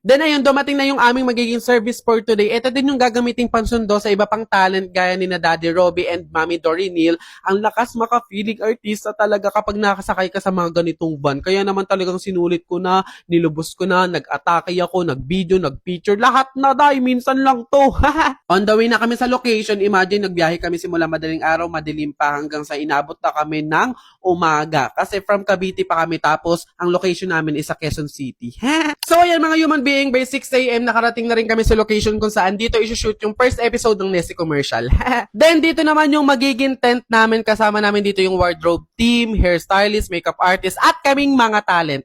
Then ayun, dumating na yung aming magiging service for today. Ito din yung gagamitin pansundo sa iba pang talent gaya ni na Daddy Robbie and Mami Dory Neal. Ang lakas maka-feeling artista talaga kapag nakasakay ka sa mga ganitong van. Kaya naman talagang sinulit ko na, nilubos ko na, nag-atake ako, nag-video, nag-picture, lahat na dahil minsan lang to. On the way na kami sa location, imagine nagbiyahe kami simula madaling araw, madilim pa hanggang sa inabot na kami ng umaga. Kasi from Cavite pa kami tapos ang location namin is sa Quezon City. So ayan mga human being, by 6 a.m. nakarating na rin kami sa location kung saan dito isushoot yung first episode ng Nessie commercial. Then dito naman yung magiging tent namin, kasama namin dito yung wardrobe team, hairstylist, makeup artist, at kaming mga talent.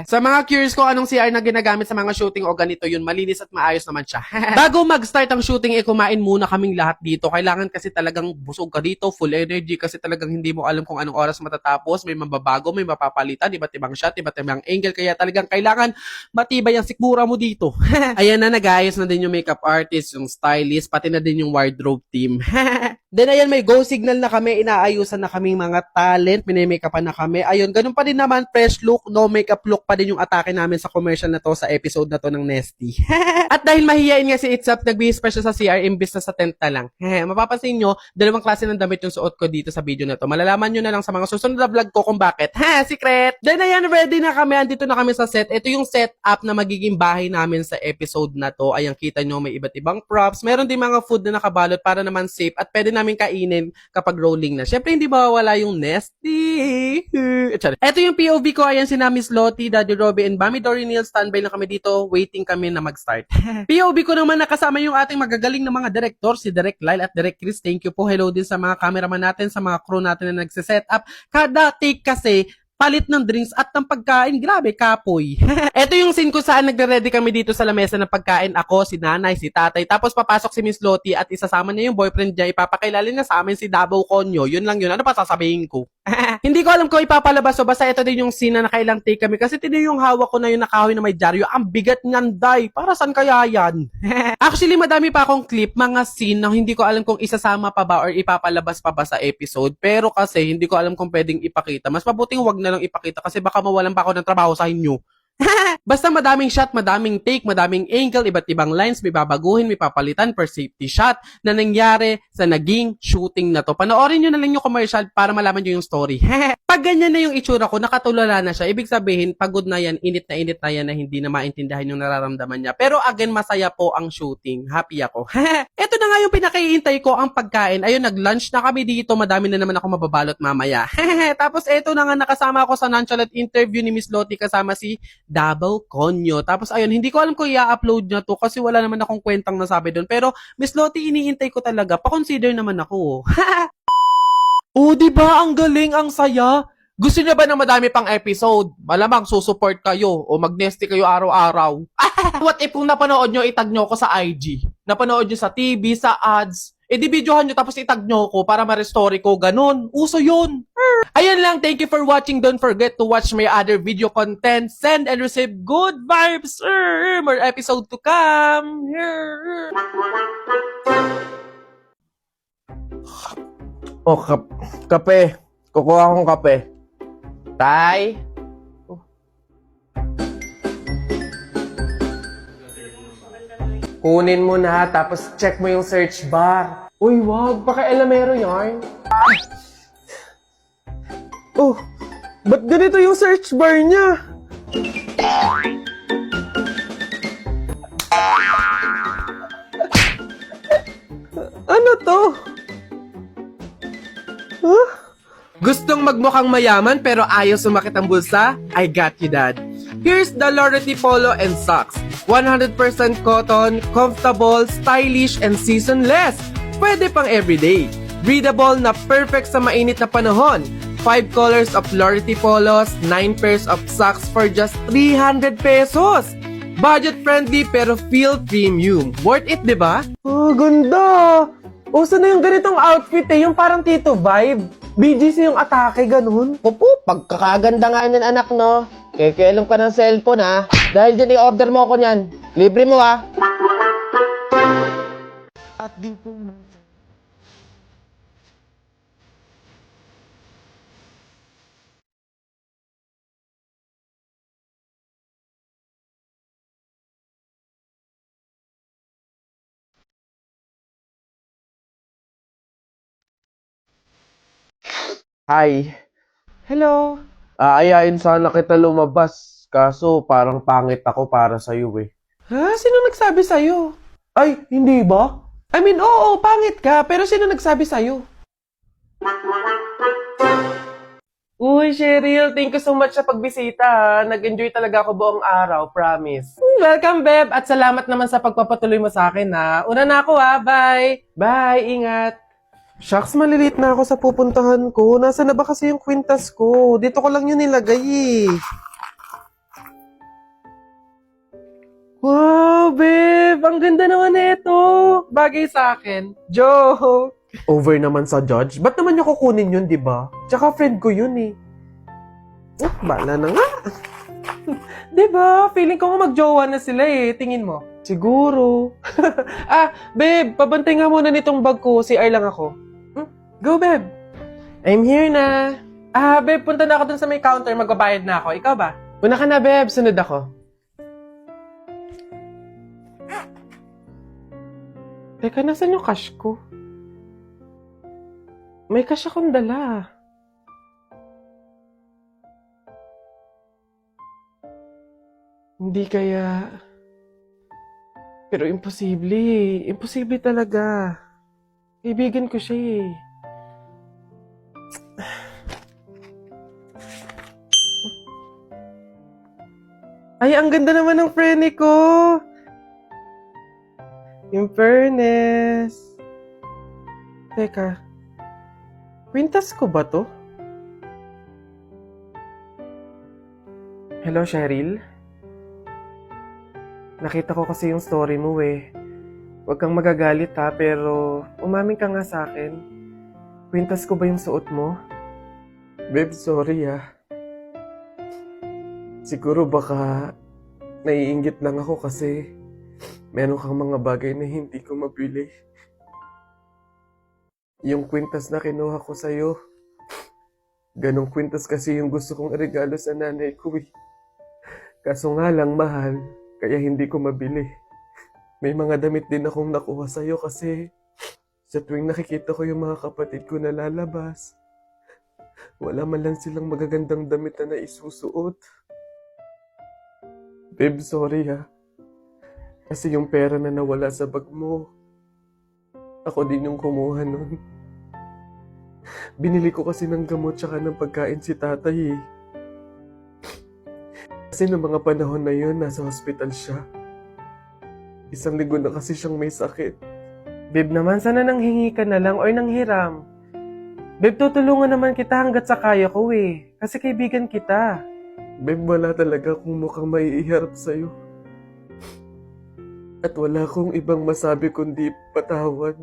Sa mga curious ko anong CR na ginagamit sa mga shooting o ganito yun, malinis at maayos naman siya. Bago mag-start ang shooting, kumain muna kaming lahat dito. Kailangan kasi talagang busog ka dito, full energy kasi talagang hindi mo alam kung anong oras matatapos, may mababago, may mapapalitan, iba't ibang shot, iba't ibang angle, kaya talagang kailangan matibay ang sikmura mo dito. Ayan na, nag-ayos na din yung makeup artist, yung stylist, pati na din yung wardrobe team. Then ayan, may go signal na kami, inaayusan na kaming mga talent, mini-makeupan na kami. Ayun, ganun pa din naman, fresh look, no makeup look pa din yung atake namin sa commercial na to, sa episode na to ng Nesty. At dahil mahihain nga si Itzap, nag-be-special sa CR, imbis na sa tent na lang. Mapapansin nyo, dalawang klase ng damit yung suot ko dito sa video na to. Malalaman nyo na lang sa mga susunod na vlog ko kung bakit. Secret! Then ayan, ready na kami, andito na kami sa set. Ito yung setup na magiging bahay namin sa episode na to. Ayan, kita nyo, may iba't ibang props. Meron din mga food na nakabalot para naman safe at pwede namin kainin kapag rolling na. Syempre, hindi mawawala yung Nesty. Ito yung POV ko. Ayan si Miss Lottie, Daddy Robbie, and Mami Dory Neal. Standby na kami dito. Waiting kami na mag-start. POV ko naman nakasama yung ating magagaling na mga director, si Direk Lyle at Direk Chris. Thank you po. Hello din sa mga cameraman natin, sa mga crew natin na nagsiset up. Kada take kasi, palit ng drinks at ng pagkain. Grabe, kapoy. Ito yung scene ko saan nagre-ready kami dito sa lamesa ng pagkain. Ako, si nanay, si tatay. Tapos papasok si Miss Lottie at isasama niya yung boyfriend niya. Ipapakilala niya sa amin si Davao Conyo. Yun lang yun. Ano pa sasabihin ko? Hindi ko alam kung ipapalabas o basta ito din yung scene na nakailang take kami. Kasi tino yung hawak ko na yung nakahoy na may dyaryo. Ang bigat niyan, day. Para saan kaya yan? Actually, madami pa akong clip, mga scene na hindi ko alam kung isasama pa ba or ipapalabas pa ba sa episode. Pero kasi hindi ko alam kung pwedeng ipakita. Mas mabuting wag na lang ipakita kasi baka mawalan pa ako ng trabaho sa inyo. Basta madaming shot, madaming take, madaming angle, iba't ibang lines, may babaguhin, may papalitan per safety shot na nangyari sa naging shooting na to. Panoorin nyo na lang yung commercial para malaman nyo yung story. Pag ganyan na yung itsura ko, nakatulala na siya, ibig sabihin, pagod na yan na yan na hindi na maintindihan yung nararamdaman niya. Pero again, masaya po ang shooting. Happy ako. Ito na nga yung pinakihintay ko, ang pagkain. Ayun, nag-lunch na kami dito, madami na naman ako mababalot mamaya. Tapos ito na nga, nakasama ako sa nonchalant interview ni Miss Lottie kasama si Davao Conyo. Tapos ayun, hindi ko alam kung i-upload na to kasi wala naman akong kwentang nasabi doon. Pero Miss Lottie, inihintay ko talaga. Pa-consider naman ako. Oh, di ba? Ang galing, ang saya. Gusto niyo ba ng madami pang episode? Malamang susupport kayo o mag-nesty kayo araw-araw. What if kung napanood nyo, itag nyo ko sa IG? Napanood nyo sa TV, sa ads? E di videohan nyo tapos itag nyo ko para ma-restore ko. Ganun. Uso yun. Ayan lang, thank you for watching. Don't forget to watch my other video content. Send and receive good vibes. More episode to come. Oh, kape. Kukuha akong kape. Tay? Kunin mo na, tapos check mo yung search bar. Uy, wag. Baka elamero yarn. Oh, ba't ganito yung search bar niya? Ano to? Huh? Gustong magmukhang mayaman pero ayaw sumakit ang bulsa? I got you, Dad. Here's the Lorety Polo and Socks. 100% cotton, comfortable, stylish, and seasonless. Pwede pang everyday. Breathable na perfect sa mainit na panahon. 5 colors of Lorety Polos, 9 pairs of socks for just 300 pesos. Budget friendly pero feel premium. Worth it, di ba? Oh, ganda! Uso na yung ganitong outfit yung parang Tito vibe. BGC yung atake, ganun. Opo, pagkakaganda nga niyan anak no. Kekelong ka ng cellphone ha. Dahil dyan i-order mo ako niyan. Libre mo ha. At di po Hi. Hello. Aayain sana kita lumabas. Kaso parang pangit ako para sa'yo eh. Ha? Sino nagsabi sa'yo? Ay, hindi ba? I mean, oo, pangit ka, pero sino nagsabi sa'yo? Uy, Cheryl, thank you so much sa pagbisita. Ha. Nag-enjoy talaga ako buong araw, promise. Welcome, Beb, at salamat naman sa pagpapatuloy mo sa akin, ha. Una na ako, ha. Bye. Bye, ingat. Shucks, maliliit na ako sa pupuntahan ko. Nasaan na ba kasi yung kwintas ko? Dito ko lang yun nilagay, eh. Wow, babe! Ang ganda naman nito! Bagay sa akin. Joke! Over naman sa judge. Ba't naman niya kukunin yun, di ba? Tsaka friend ko yun eh. Bala na nga. Di ba? Feeling ko nga magjowa na sila eh. Tingin mo. Siguro. Babe, pabantay nga muna nitong bag ko. CR lang ako. Go, babe. I'm here na. Babe, punta na ako dun sa may counter. Magbabayad na ako. Ikaw ba? Una ka na, babe. Sunod ako. Teka, nasan yung cash ko? May cash akong dala. Hindi kaya... Pero imposible eh. Imposible talaga. Kaibigan ko siya eh. Ay, ang ganda naman ng frene ko! In fairness. Teka. Kwintas ko ba to? Hello, Cheryl? Nakita ko kasi yung story mo eh. Huwag kang magagalit ha, pero umamin ka nga sa akin. Kwintas ko ba yung suot mo? Babe, sorry ah. Siguro baka naiinggit lang ako kasi meron kang mga bagay na hindi ko mabili. Yung kwintas na kinuha ko sa'yo, ganong kwintas kasi yung gusto kong regalo sa nanay ko eh. Kaso nga lang mahal, kaya hindi ko mabili. May mga damit din akong nakuha sa'yo kasi sa tuwing nakikita ko yung mga kapatid ko na lalabas, wala man lang silang magagandang damit na naisusuot. Babe, sorry ha. Kasi yung pera na nawala sa bag mo, ako din yung kumuha nun. Binili ko kasi ng gamot tsaka ng pagkain si tatay eh. Kasi noong mga panahon na yun, nasa hospital siya. 1 linggo na kasi siyang may sakit. Babe naman, sana nanghingi ka na lang or nanghiram. Babe, tutulungan naman kita hanggat sa kaya ko eh. Kasi kaibigan kita. Babe, wala talaga akong mukhang maiiharap sa'yo. At wala akong ibang masabi kundi patawad.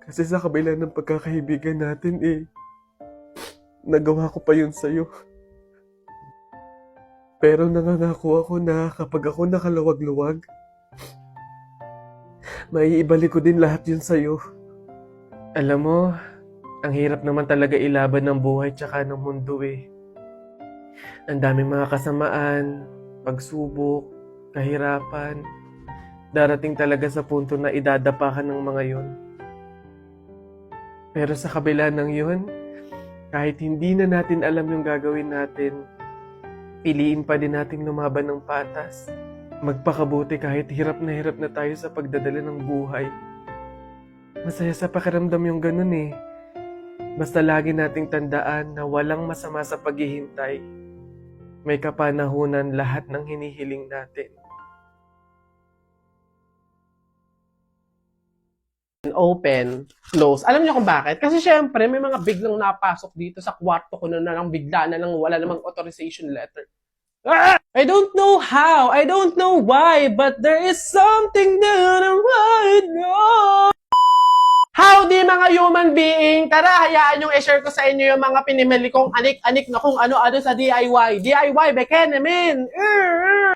Kasi sa kabila ng pagkakaibigan natin eh, nagawa ko pa yun sa'yo. Pero nangangako ako na kapag ako nakaluwag-luwag, maiibalik ko din lahat yun sa'yo. Alam mo, ang hirap naman talaga ilaban ng buhay tsaka ng mundo eh. Ang daming mga kasamaan, pagsubok, kahirapan. Darating talaga sa punto na idadapa ka ng mga yun. Pero sa kabila ng yun, kahit hindi na natin alam yung gagawin natin, piliin pa din nating lumaban ng patas. Magpakabuti kahit hirap na tayo sa pagdadala ng buhay. Masaya sa pakiramdam yung ganun eh. Basta lagi nating tandaan na walang masama sa paghihintay. May kapanahunan lahat ng hinihiling natin. Open, close. Alam niyo kung bakit? Kasi syempre, may mga biglang napasok dito sa kwarto ko na lang bigla na lang wala namang authorization letter. I don't know how, I don't know why, but there is something that I right now. Howdy mga human being! Tara, hayaan yung i-share ko sa inyo yung mga pinimili kong anik-anik na kung ano-ano sa DIY. DIY, Bekenemin!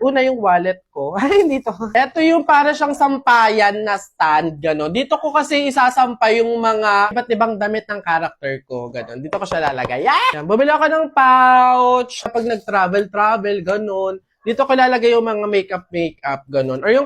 Una yung wallet ko. Ay, dito. Ito yung para siyang sampayan na stand, gano'n. Dito ko kasi isasampay yung mga iba't ibang damit ng character ko, gano'n. Dito ko siya lalagay. Yan! Bumili ako ng pouch kapag nag-travel, gano'n. Dito ko lalagay yung mga makeup, gano'n. Or yung